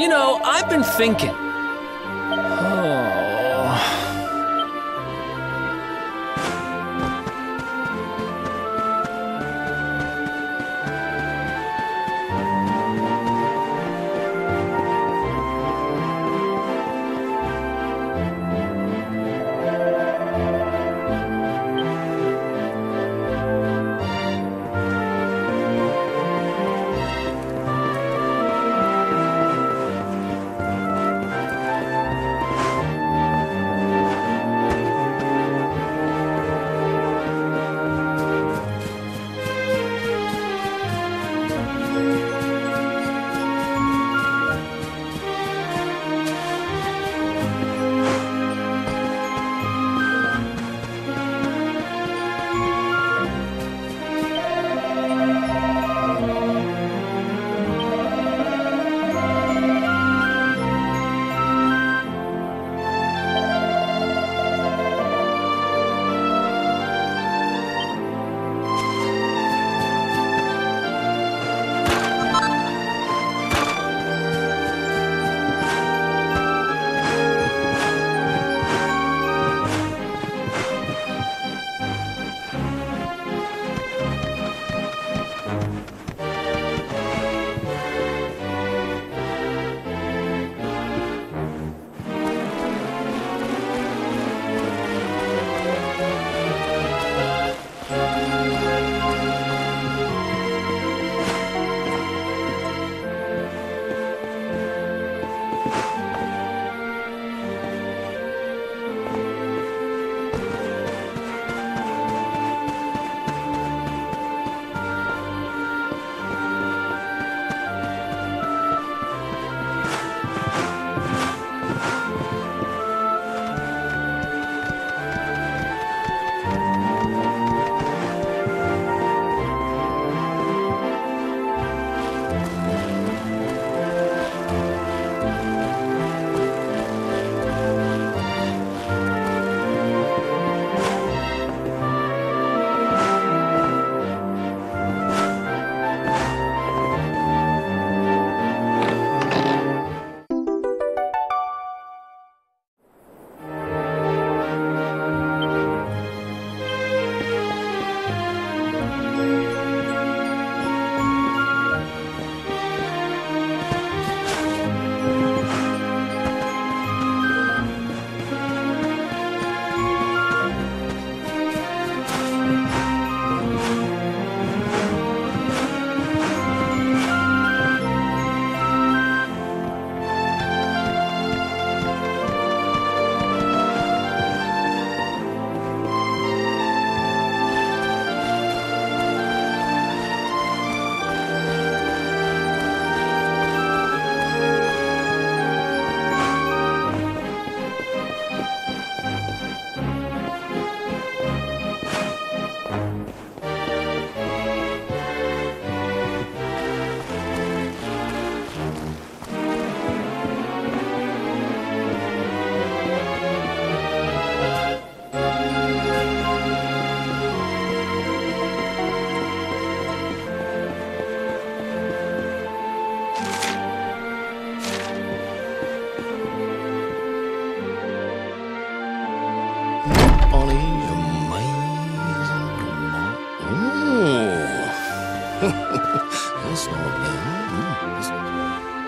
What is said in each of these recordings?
You know, I've been thinking. Oh.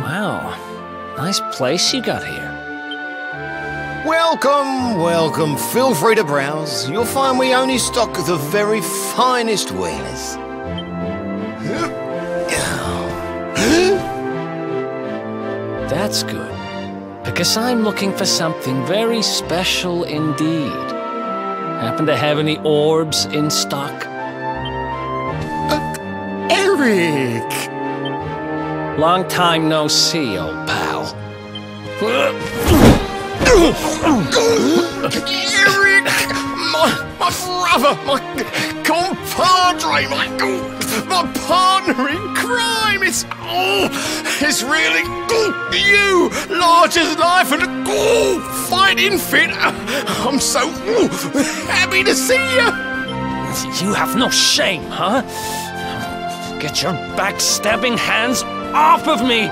Wow, nice place you got here. Welcome, welcome. Feel free to browse. You'll find we only stock the very finest wares. That's good, because I'm looking for something very special indeed. Happen to have any orbs in stock? Eric! Long time no see, old pal. Eric! My brother, my compadre, my partner in crime! It's really you, large as life and fighting fit. I'm so happy to see you. You have no shame, huh? Get your backstabbing hands off of me!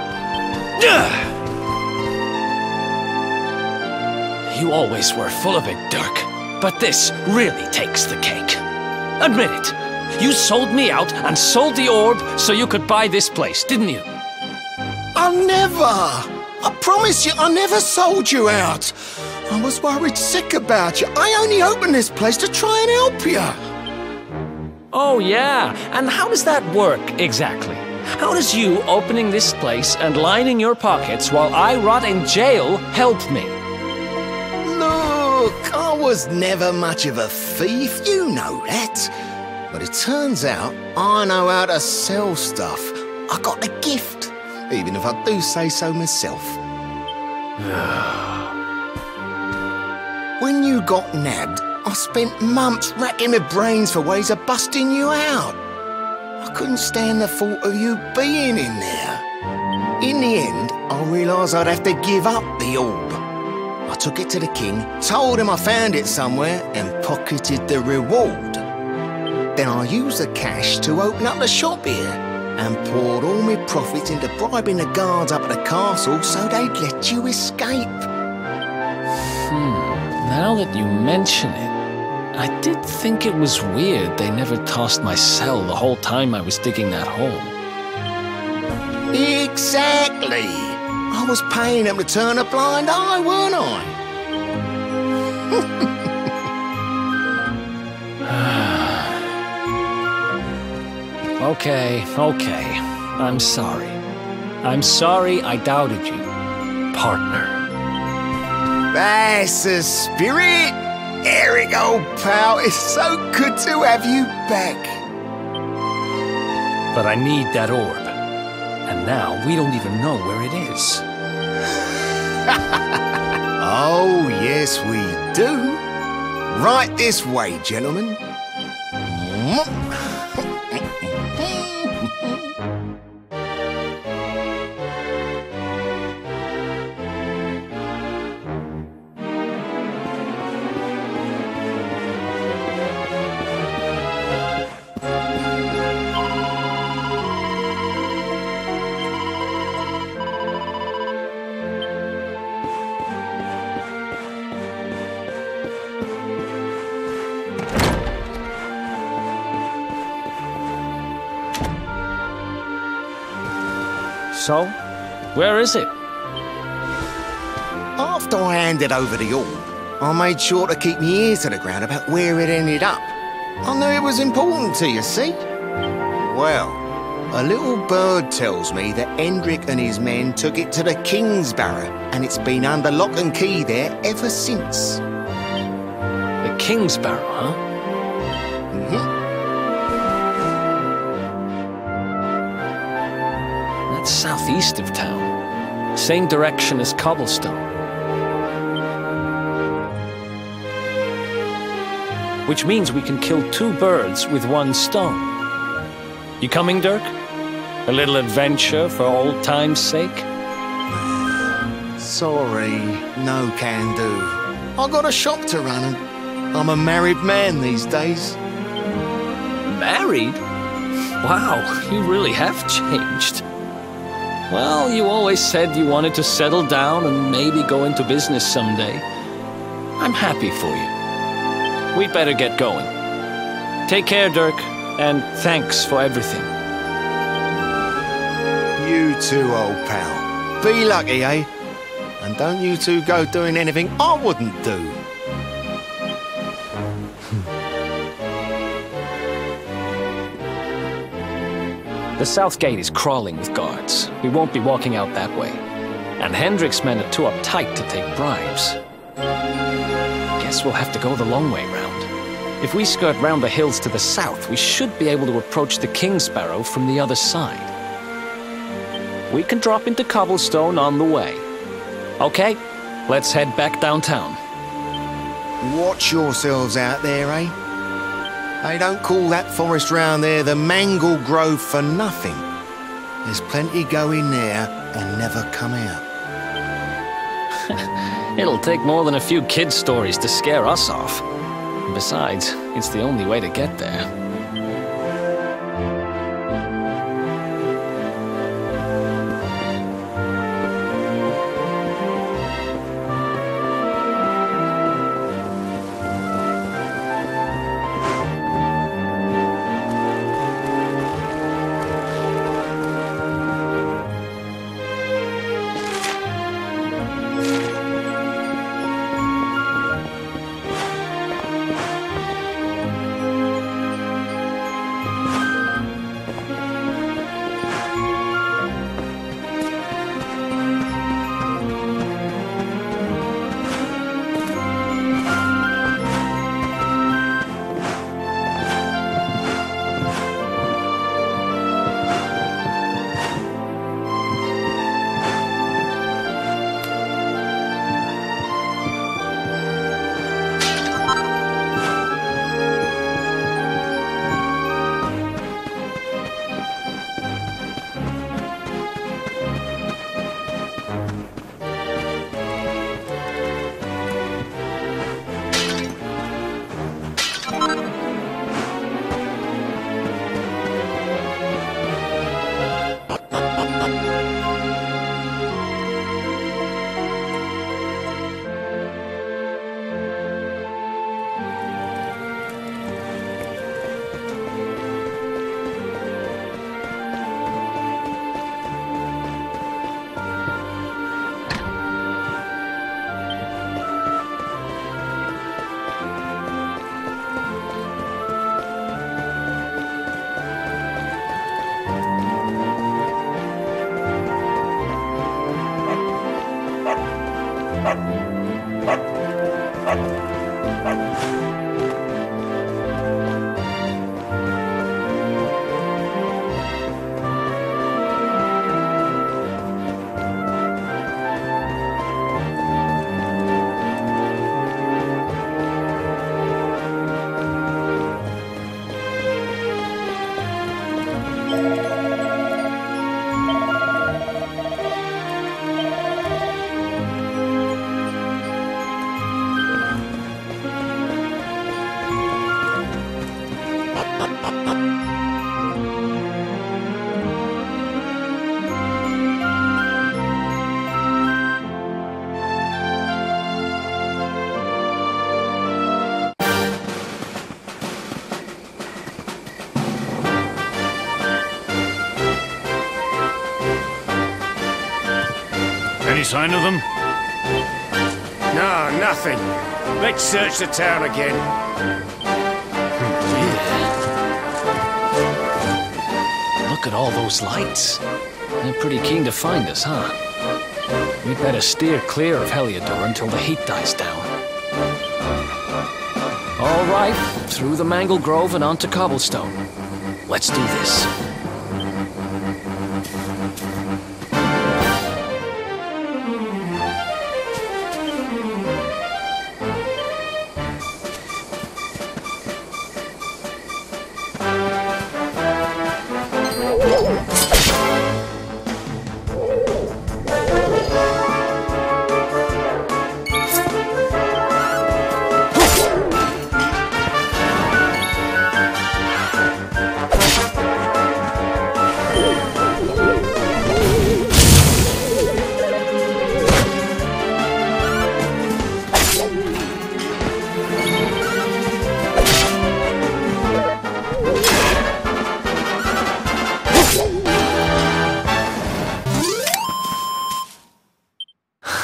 You always were full of it, Dirk. But this really takes the cake. Admit it. You sold me out and sold the orb so you could buy this place, didn't you? I never! I promise you, I never sold you out. I was worried sick about you. I only opened this place to try and help you. Oh, yeah. And how does that work, exactly? How does you opening this place and lining your pockets while I rot in jail help me? Look, I was never much of a thief, you know that. But it turns out I know how to sell stuff. I got a gift, even if I do say so myself. When you got nabbed, I spent months racking my brains for ways of busting you out. I couldn't stand the thought of you being in there. In the end, I realised I'd have to give up the orb. I took it to the king, told him I found it somewhere, and pocketed the reward. Then I used the cash to open up the shop here, and poured all my profits into bribing the guards up at the castle so they'd let you escape. Now that you mention it, I did think it was weird they never tossed my cell the whole time I was digging that hole. Exactly! I was paying them to turn a blind eye, weren't I? Okay. I'm sorry. I'm sorry I doubted you, partner. That's the spirit! Eric, old pal, it's so good to have you back. But I need that orb. And now we don't even know where it is. Oh, yes, we do. Right this way, gentlemen. So, where is it? After I handed over the orb, I made sure to keep my ears to the ground about where it ended up. I knew it was important to you, see? Well, a little bird tells me that Hendrik and his men took it to the King's Barrow, and it's been under lock and key there ever since. The King's Barrow, huh? That's southeast of town. Same direction as Cobblestone. Which means we can kill two birds with one stone. You coming, Dirk? A little adventure for old time's sake? Sorry, no can do. I got a shop to run and I'm a married man these days. Married? Wow, you really have changed. Well, you always said you wanted to settle down and maybe go into business someday. I'm happy for you. We'd better get going. Take care, Dirk, and thanks for everything. You too, old pal. Be lucky, eh? And don't you two go doing anything I wouldn't do. The south gate is crawling with guards. We won't be walking out that way. And Hendrik's men are too uptight to take bribes. Guess we'll have to go the long way round. If we skirt round the hills to the south, we should be able to approach the King's Barrow from the other side. We can drop into Cobblestone on the way. Okay, let's head back downtown. Watch yourselves out there, eh? They don't call that forest round there the Mangle Grove for nothing. There's plenty go in there and never come out. It'll take more than a few kid stories to scare us off. Besides, it's the only way to get there. Any sign of them? No, nothing. Let's search the town again. Look at all those lights. They're pretty keen to find us, huh? We'd better steer clear of Heliodor until the heat dies down. All right, through the Mangle Grove and onto Cobblestone. Let's do this.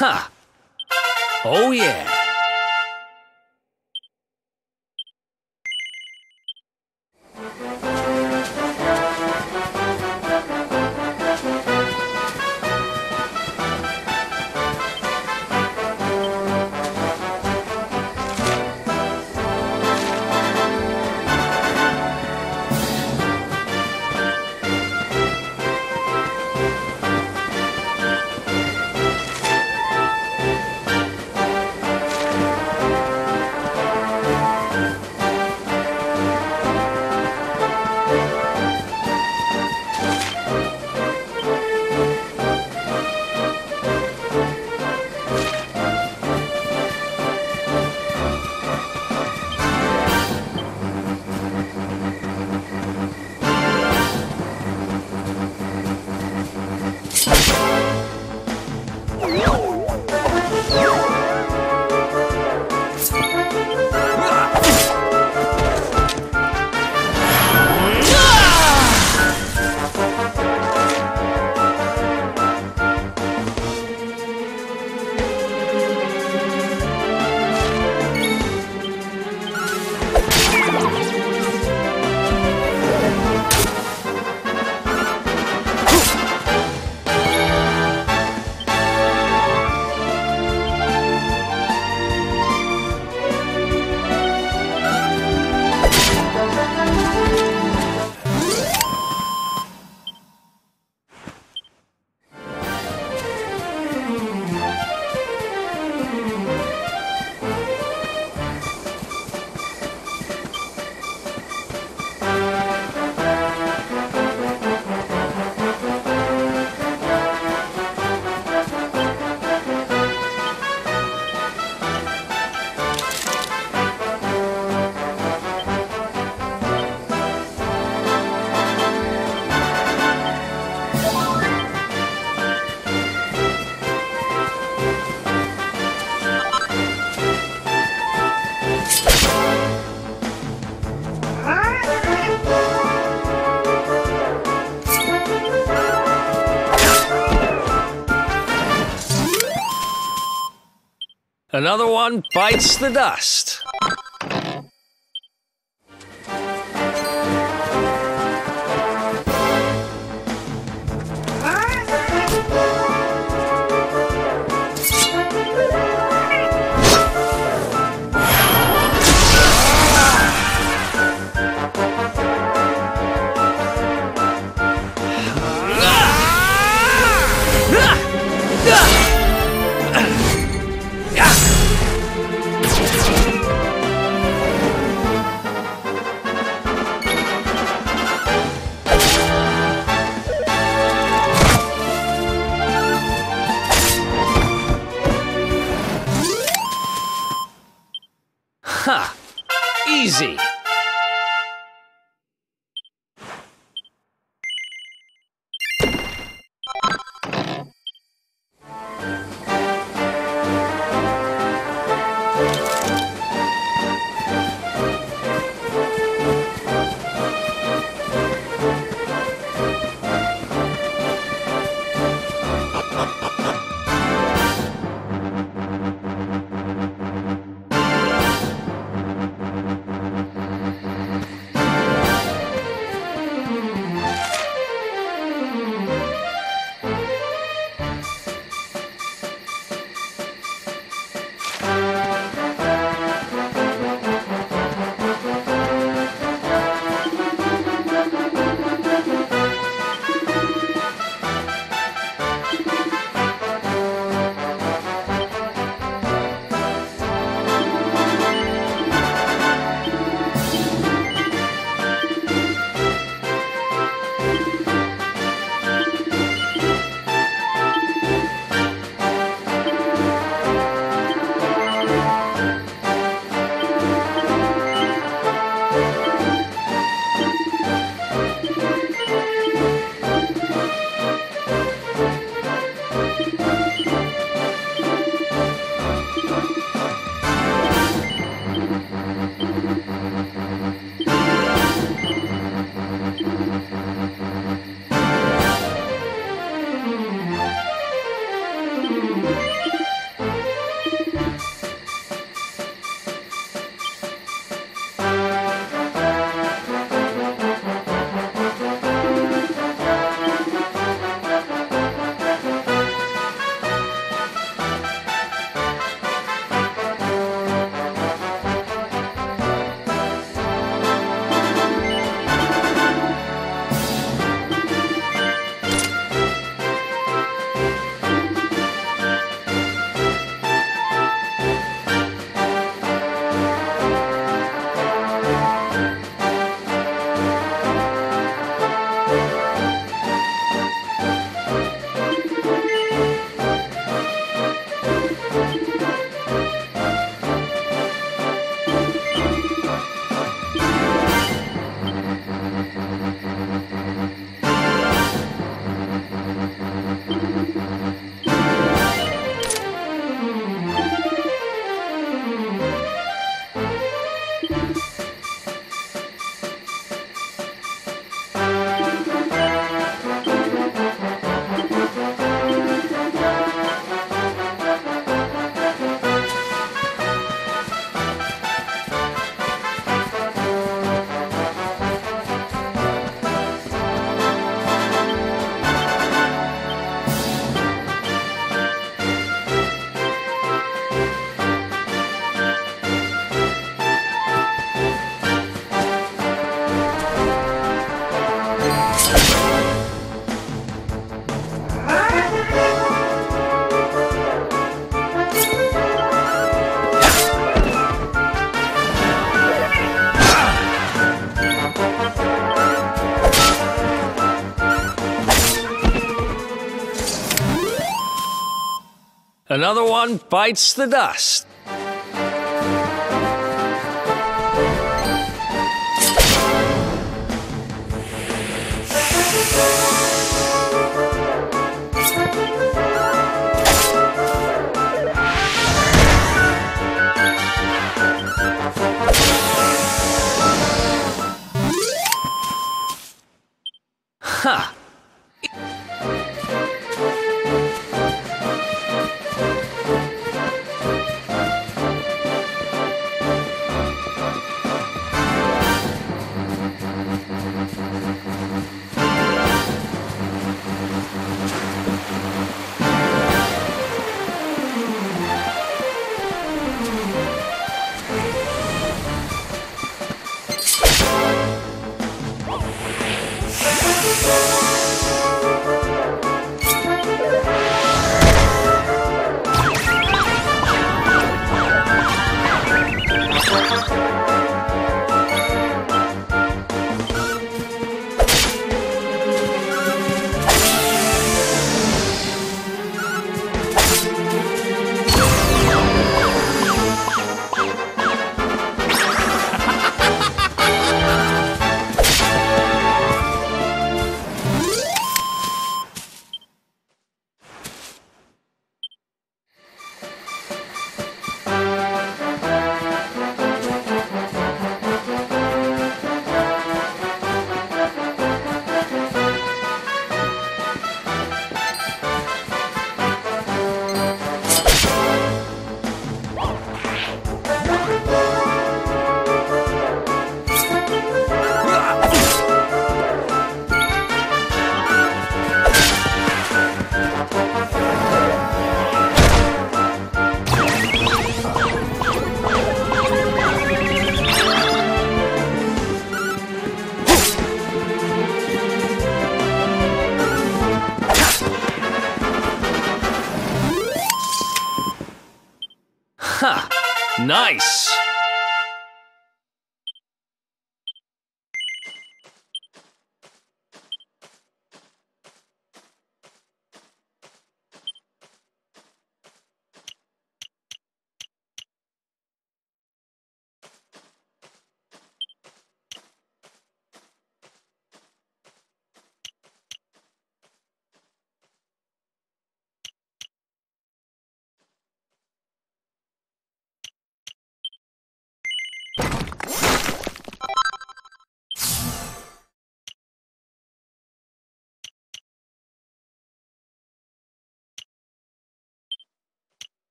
Ha! Oh yeah! Another one bites the dust. Ha! Easy! Another one bites the dust. Ha! Nice!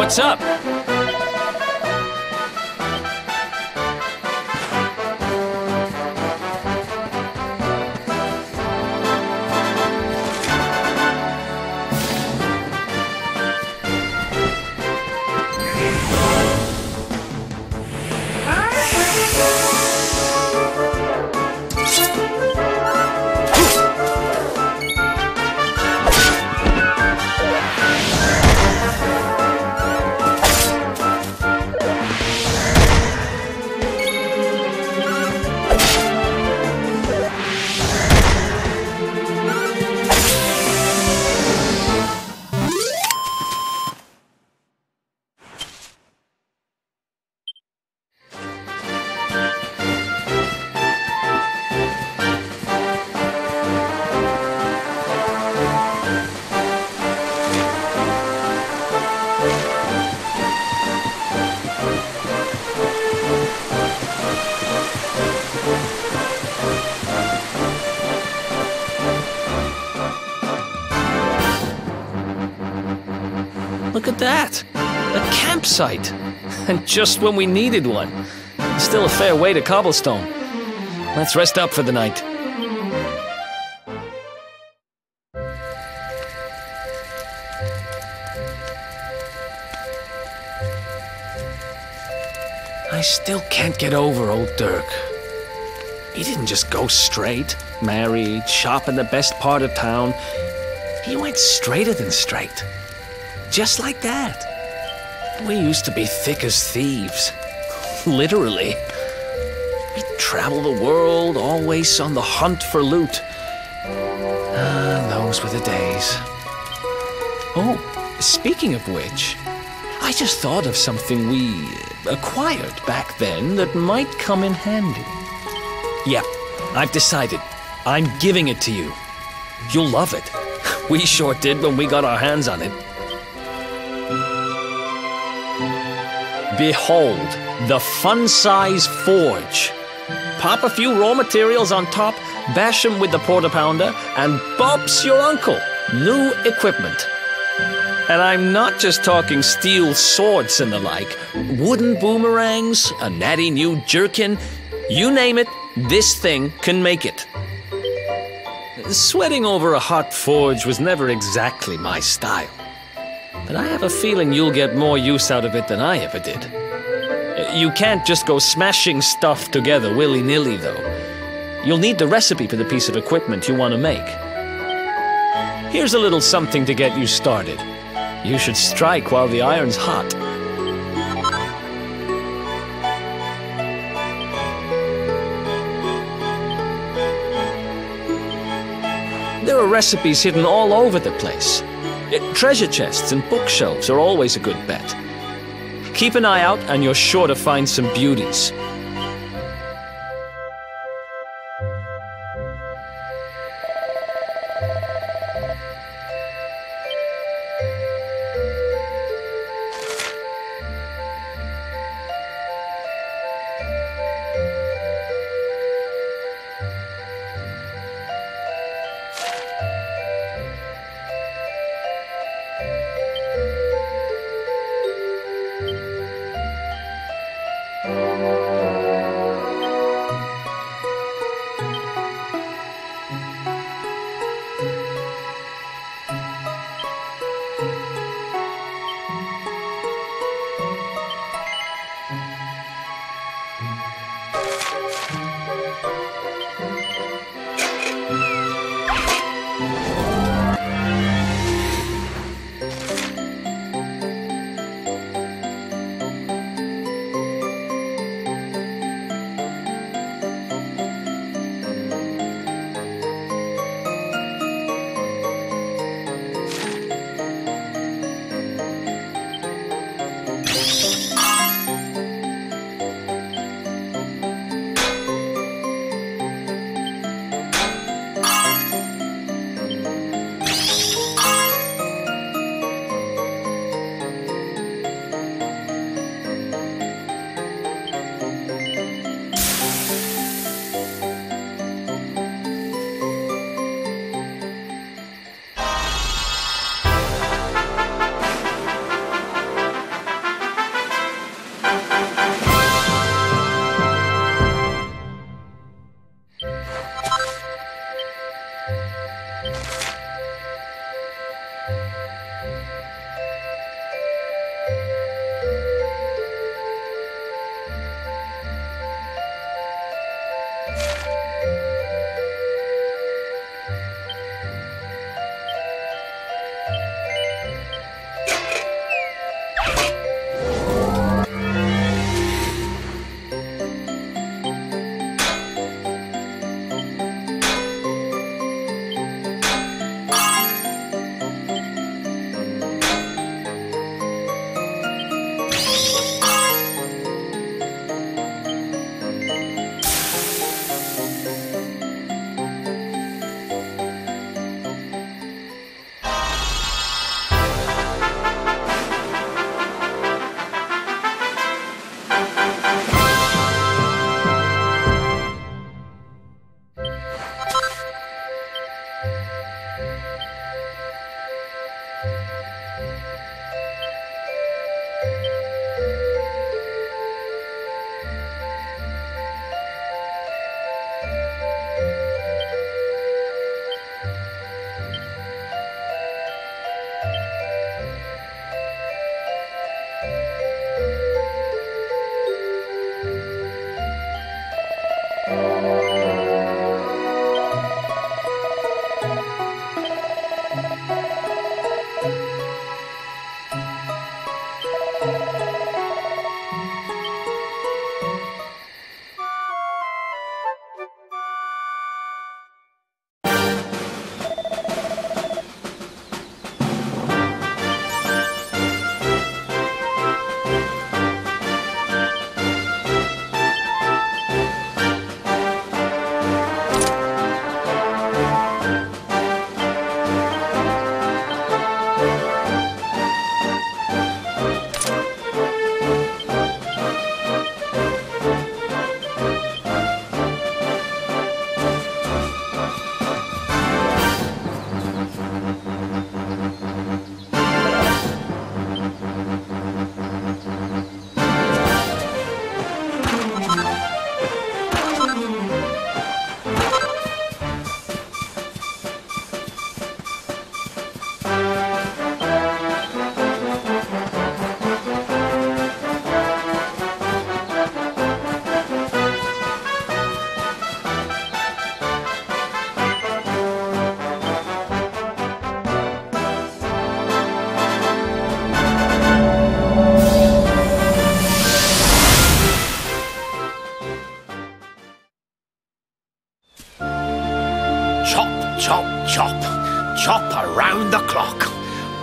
What's up? Look at that! A campsite! And just when we needed one. Still a fair way to cobblestone. Let's rest up for the night. I still can't get over old Dirk. He didn't just go straight, married, shop in the best part of town. He went straighter than straight. Just like that. We used to be thick as thieves. Literally. We'd travel the world, always on the hunt for loot. Those were the days. Oh, speaking of which, I just thought of something we acquired back then that might come in handy. Yep, I've decided. I'm giving it to you. You'll love it. We sure did when we got our hands on it. Behold, the fun-size forge. Pop a few raw materials on top, bash 'em with the porta-pounder, and bumps your uncle. New equipment. And I'm not just talking steel swords and the like. Wooden boomerangs, a natty new jerkin. You name it, this thing can make it. Sweating over a hot forge was never exactly my style. But I have a feeling you'll get more use out of it than I ever did. You can't just go smashing stuff together willy-nilly, though. You'll need the recipe for the piece of equipment you want to make. Here's a little something to get you started. You should strike while the iron's hot. There are recipes hidden all over the place. Treasure chests and bookshelves are always a good bet. Keep an eye out and you're sure to find some beauties.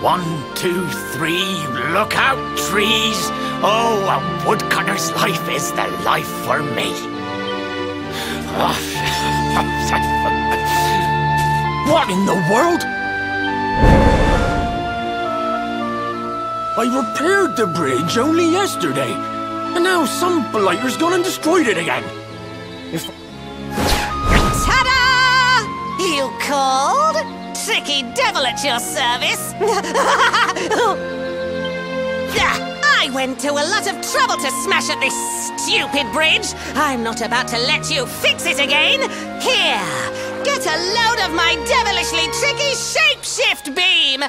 1, 2, 3, look out, trees! Oh, a woodcutter's life is the life for me. What in the world? I repaired the bridge only yesterday, and now some blighter's gone and destroyed it again. Ta-da! You called? Tricky devil at your service. I went to a lot of trouble to smash at this stupid bridge. I'm not about to let you fix it again. Here, get a load of my devilishly tricky shapeshift beam.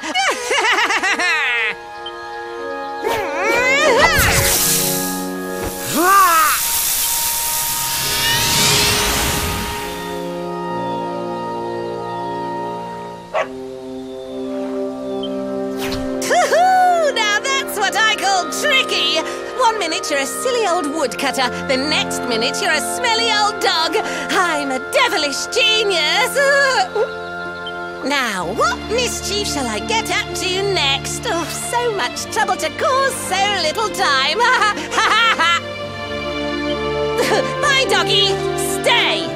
Now that's what I call tricky. 1 minute you're a silly old woodcutter, the next minute you're a smelly old dog. I'm a devilish genius. Now, what mischief shall I get up to next? Oh, so much trouble to cause so little time. Bye, doggy. Stay.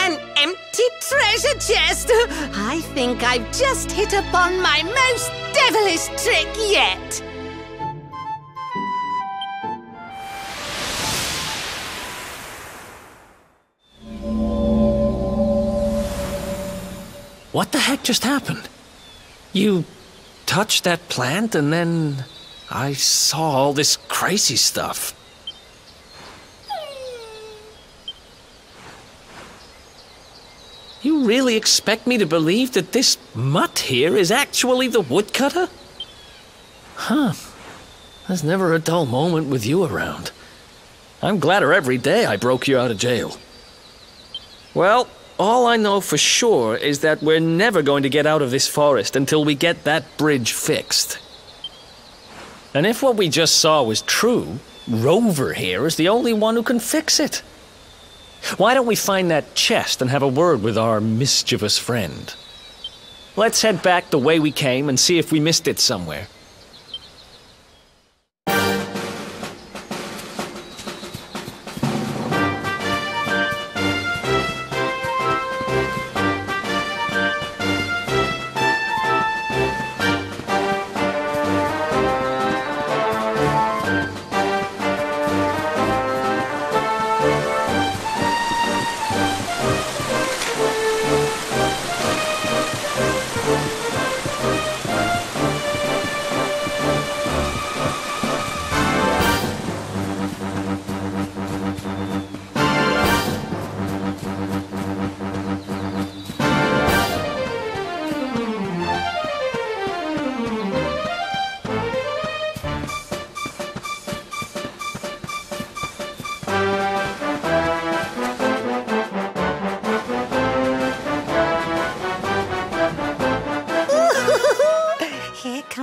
An empty treasure chest. I think I've just hit upon my most devilish trick yet. What the heck just happened? You touched that plant and then I saw all this crazy stuff. You really expect me to believe that this mutt here is actually the woodcutter? Huh. There's never a dull moment with you around. I'm gladder every day I broke you out of jail. Well, all I know for sure is that we're never going to get out of this forest until we get that bridge fixed. And if what we just saw was true, Rover here is the only one who can fix it. Why don't we find that chest and have a word with our mischievous friend? Let's head back the way we came and see if we missed it somewhere.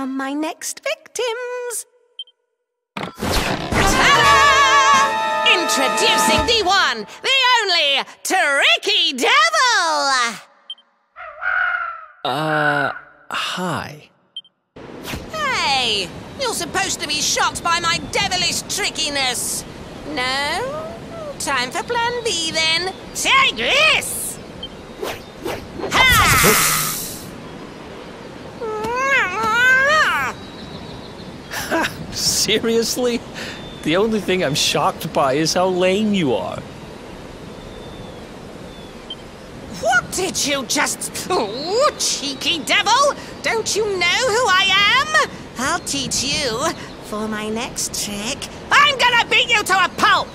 My next victims. Ta-da! Introducing the one, the only, Tricky Devil! Hi. Hey, you're supposed to be shocked by my devilish trickiness. No? Time for plan B then. Take this! Ha! Seriously? The only thing I'm shocked by is how lame you are. What did you just... Oh, cheeky devil! Don't you know who I am? I'll teach you. For my next trick, I'm gonna beat you to a pulp!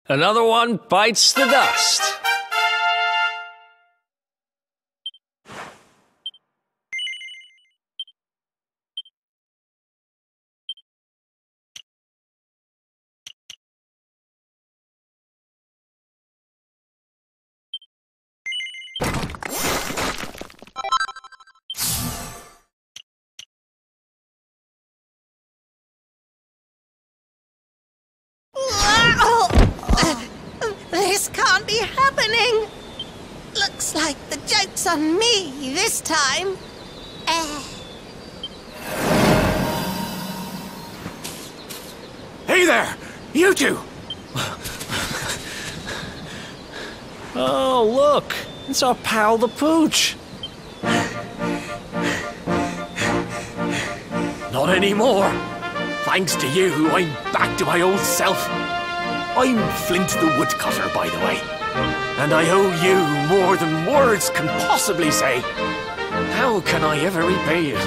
Another one bites the dust. This can't be happening. Looks like the joke's on me this time. Hey there! You two! Oh, look! It's our pal the Pooch. Not anymore. Thanks to you, I'm back to my old self. I'm Flint the Woodcutter, by the way. And I owe you more than words can possibly say. How can I ever repay you?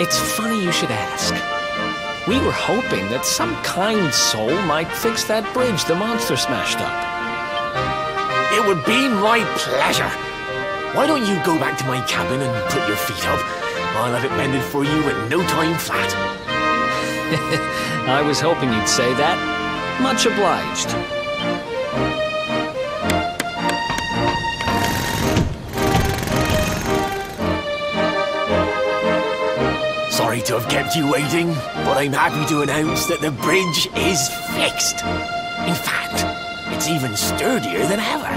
It's funny you should ask. We were hoping that some kind soul might fix that bridge the monster smashed up. It would be my pleasure. Why don't you go back to my cabin and put your feet up? I'll have it mended for you in no time flat. I was hoping you'd say that. Much obliged. Sorry to have kept you waiting, but I'm happy to announce that the bridge is fixed. In fact, it's even sturdier than ever.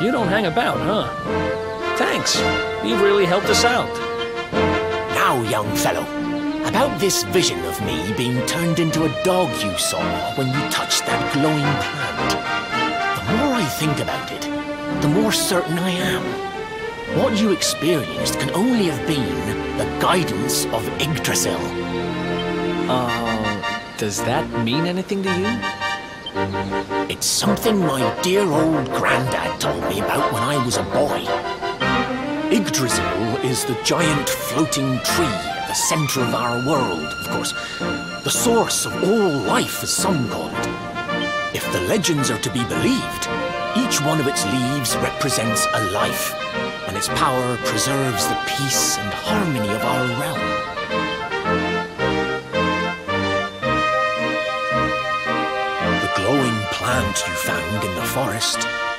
You don't hang about, huh? Thanks. You've really helped us out. Now, young fellow, about this vision of me being turned into a dog you saw when you touched that glowing plant. The more I think about it, the more certain I am. What you experienced can only have been the guidance of Yggdrasil. Does that mean anything to you? It's something my dear old granddad told me about when I was a boy. Yggdrasil is the giant floating tree at the center of our world, of course. The source of all life, as some call it. If the legends are to be believed, each one of its leaves represents a life, and its power preserves the peace and harmony of our realm. The glowing plant you found in the forest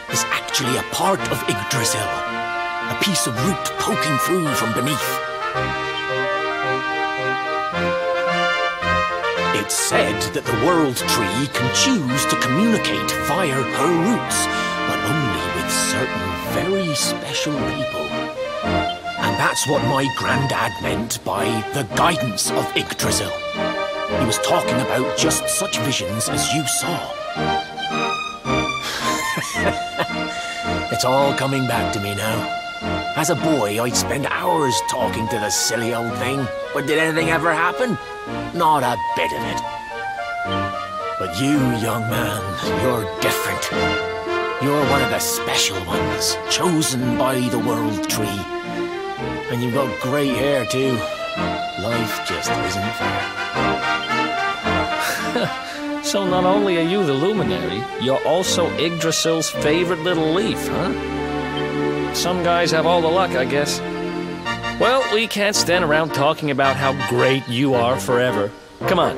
is actually a part of Yggdrasil, a piece of root poking through from beneath. It's said that the world tree can choose to communicate via her roots, but only with certain very special people. And that's what my granddad meant by the guidance of Yggdrasil. He was talking about just such visions as you saw. It's all coming back to me now. As a boy, I'd spend hours talking to the silly old thing, but did anything ever happen? Not a bit of it. But you, young man, you're different. You're one of the special ones, chosen by the World Tree. And you've got great hair, too. Life just isn't fair. So not only are you the luminary, you're also Yggdrasil's favorite little leaf, huh? Some guys have all the luck, I guess. Well, we can't stand around talking about how great you are forever. Come on.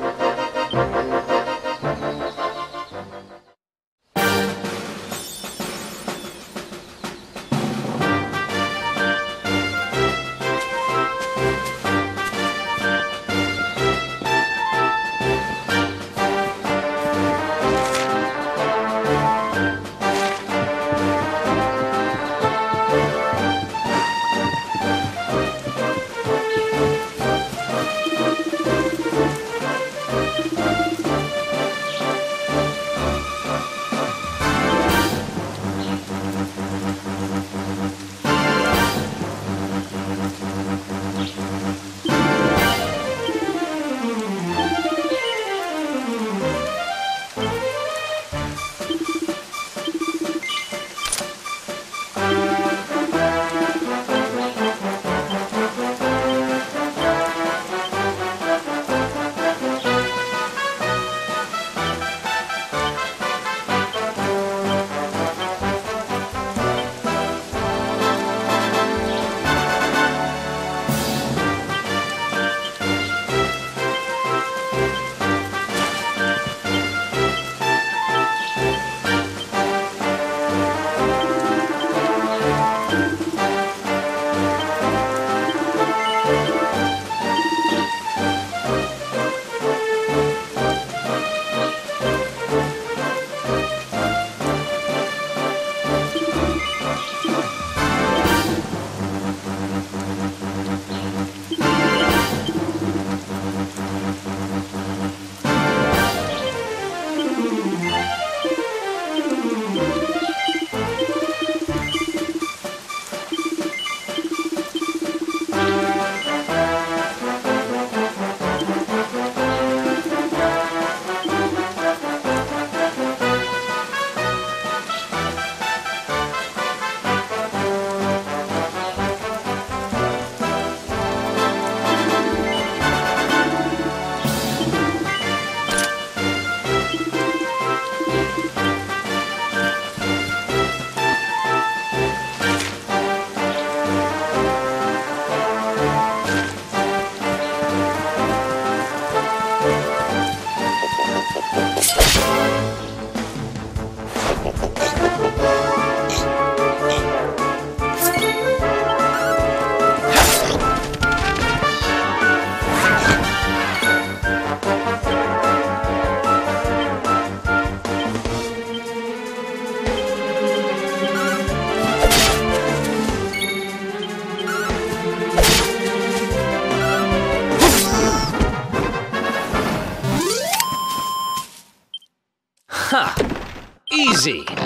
easy.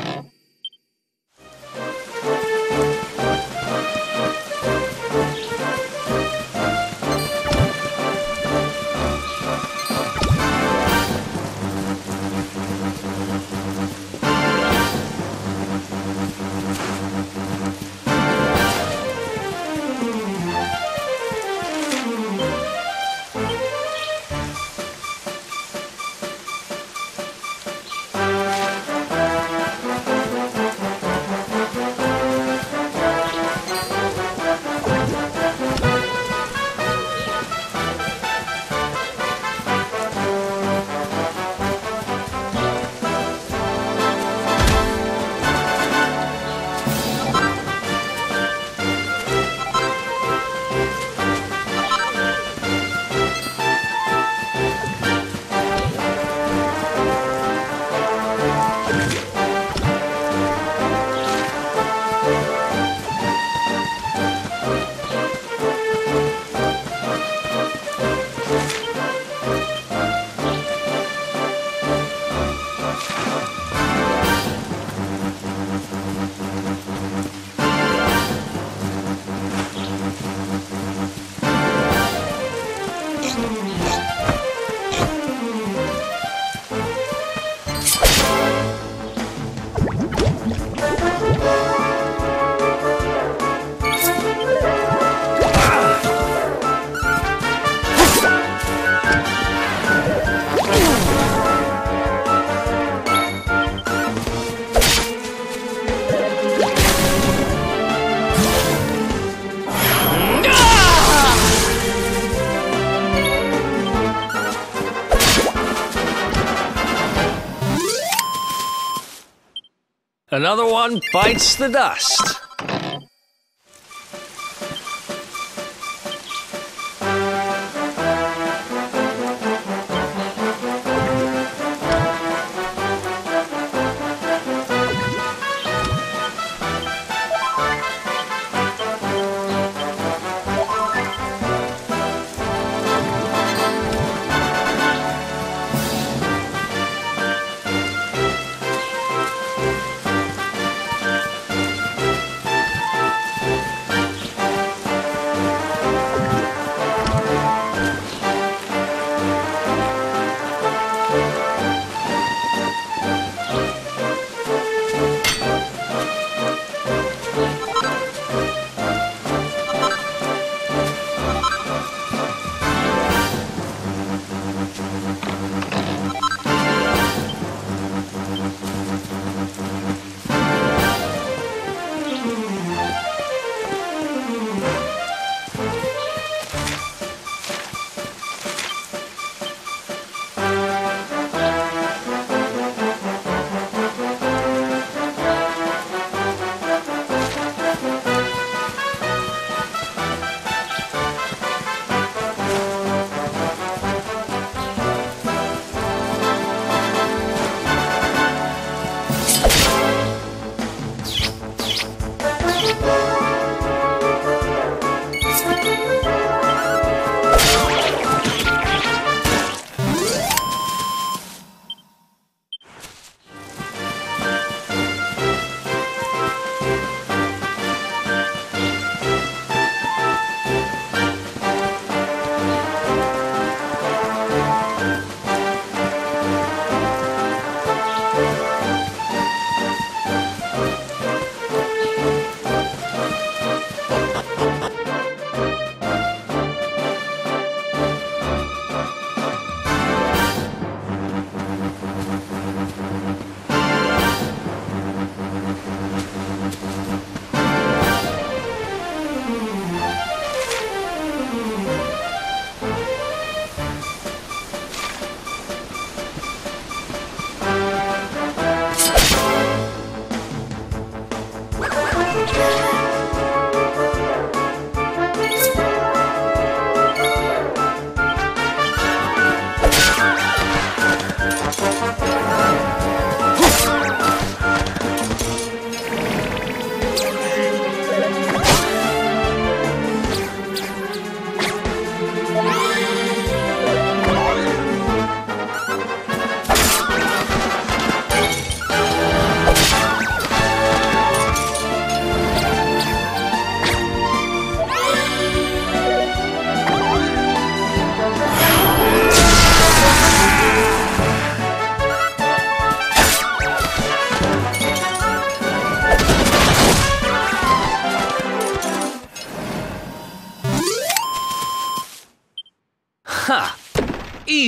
Another one bites the dust.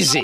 easy.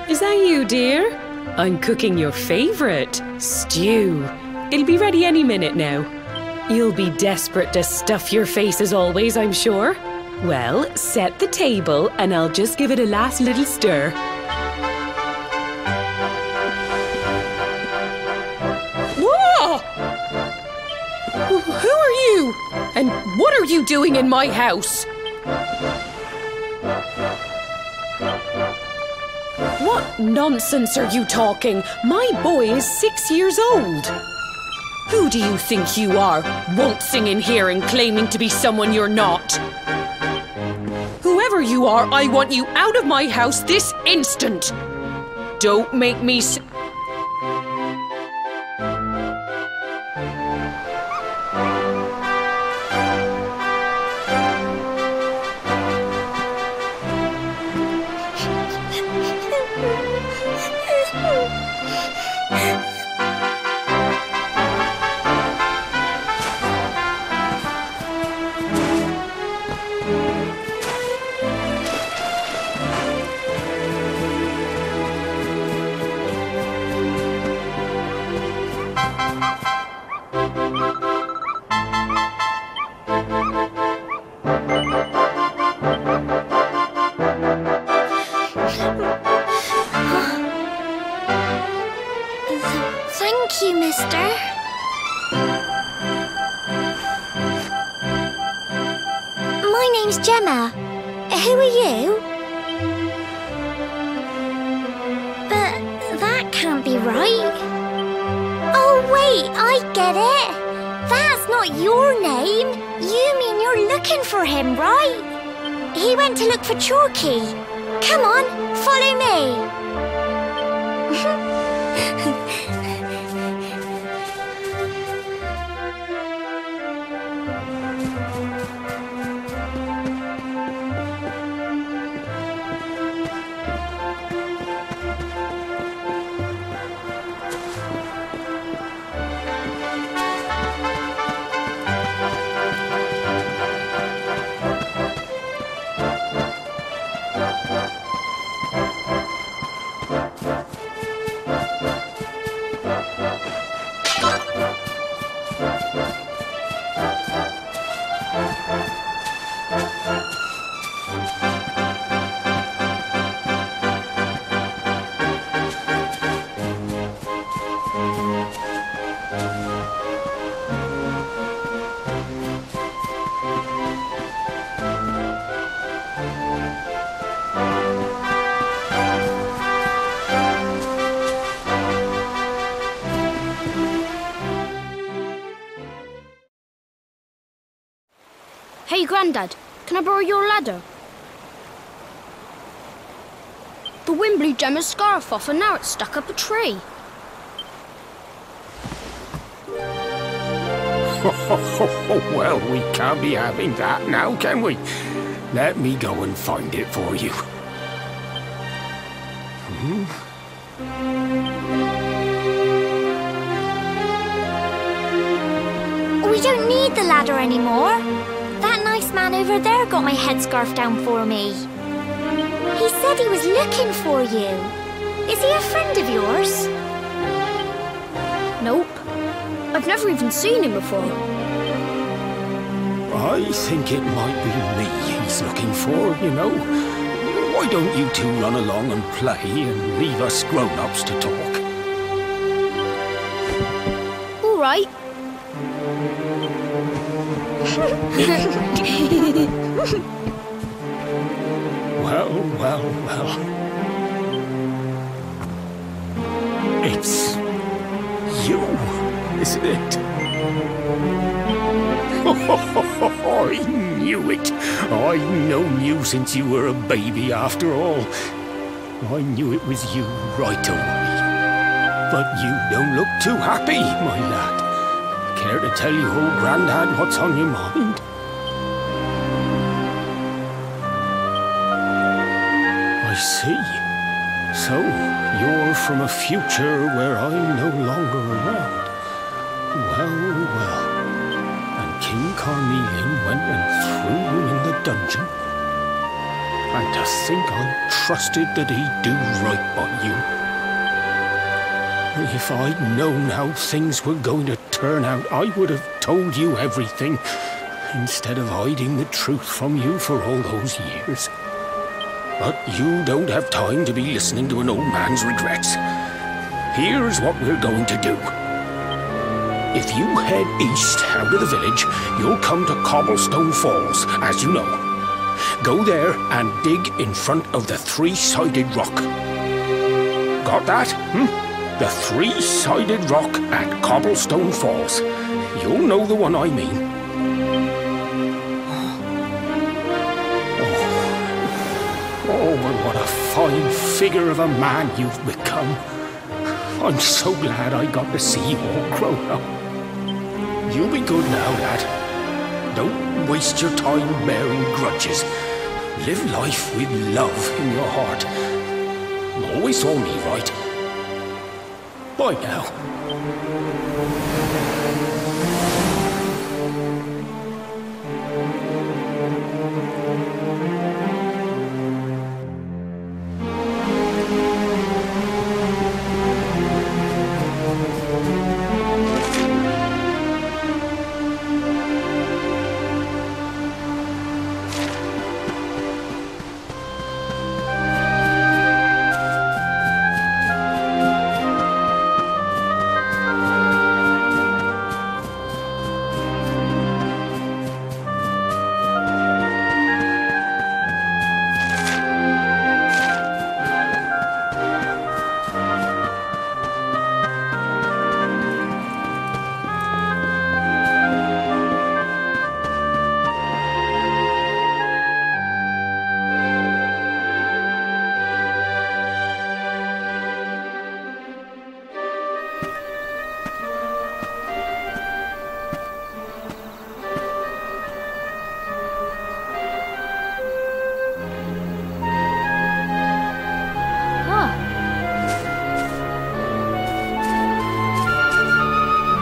Is that you, dear? I'm cooking your favourite, stew. It'll be ready any minute now. You'll be desperate to stuff your face as always, I'm sure. Well, set the table and I'll just give it a last little stir. Whoa! Who are you? And what are you doing in my house? What nonsense are you talking? My boy is 6 years old. Who do you think you are, waltzing in here and claiming to be someone you're not? Whoever you are, I want you out of my house this instant. Don't make me Thank you, mister. My name's Gemma. Who are you? But that can't be right. Oh, wait, I get it. That's not your name. You mean you're looking for him, right? He went to look for Chalky. Come on, follow me. Hey, Grandad, can I borrow your ladder? The wind blew Gemma's scarf off and now it's stuck up a tree. Well, we can't be having that now, can we? Let me go and find it for you. We don't need the ladder anymore. That nice man over there got my headscarf down for me. He said he was looking for you. Is he a friend of yours? Nope. I've never even seen him before. I think it might be me he's looking for, you know. Why don't you two run along and play and leave us grown-ups to talk? All right. Well. It's you, isn't it? I knew it. I've known you since you were a baby after all. I knew it was you right away. But you don't look too happy, my lad. Care to tell your old Grandad what's on your mind? I see. So, you're from a future where I'm no longer around. Well. And King Carnelian went and threw you in the dungeon. And to think I trusted that he'd do right by you. If I'd known how things were going to turn out, I would have told you everything, instead of hiding the truth from you for all those years. But you don't have time to be listening to an old man's regrets. Here's what we're going to do. If you head east out of the village, you'll come to Cobblestone Falls, as you know. Go there and dig in front of the three-sided rock. Got that? The three-sided rock at Cobblestone Falls. You'll know the one I mean. Oh, but what a fine figure of a man you've become. I'm so glad I got to see you all grown up. You be good now, lad. Don't waste your time bearing grudges. Live life with love in your heart. Always saw me right. Bye now.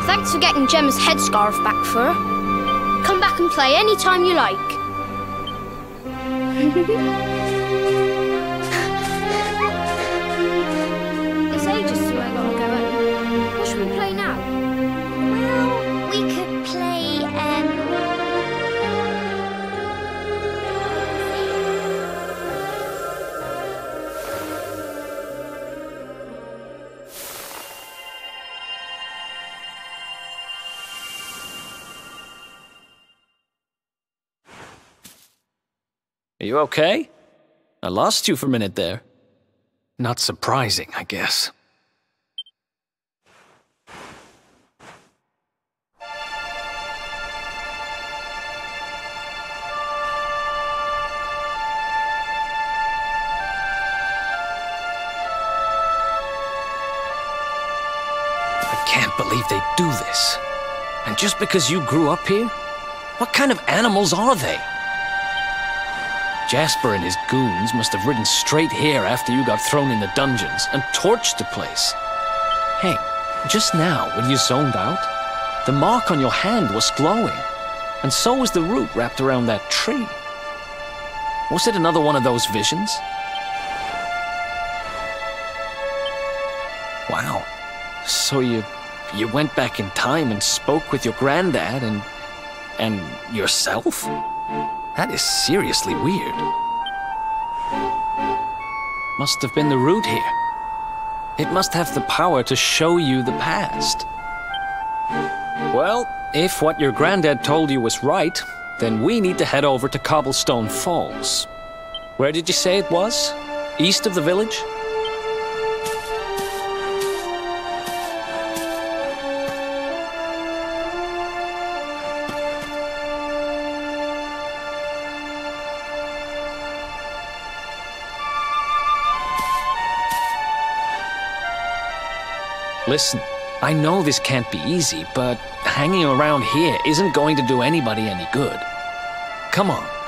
Thanks for getting Gemma's headscarf back for her. Come back and play any time you like. It's ages since Are you okay? I lost you for a minute there. Not surprising, I guess. I can't believe they do this. And just because you grew up here? What kind of animals are they? Jasper and his goons must have ridden straight here after you got thrown in the dungeons and torched the place. Hey, just now, when you zoned out, the mark on your hand was glowing, and so was the root wrapped around that tree. Was it another one of those visions? Wow. So you went back in time and spoke with your granddad and yourself? That is seriously weird. Must have been the root here. It must have the power to show you the past. Well, if what your granddad told you was right, then we need to head over to Cobblestone Falls. Where did you say it was? East of the village? Listen, I know this can't be easy, but hanging around here isn't going to do anybody any good. Come on.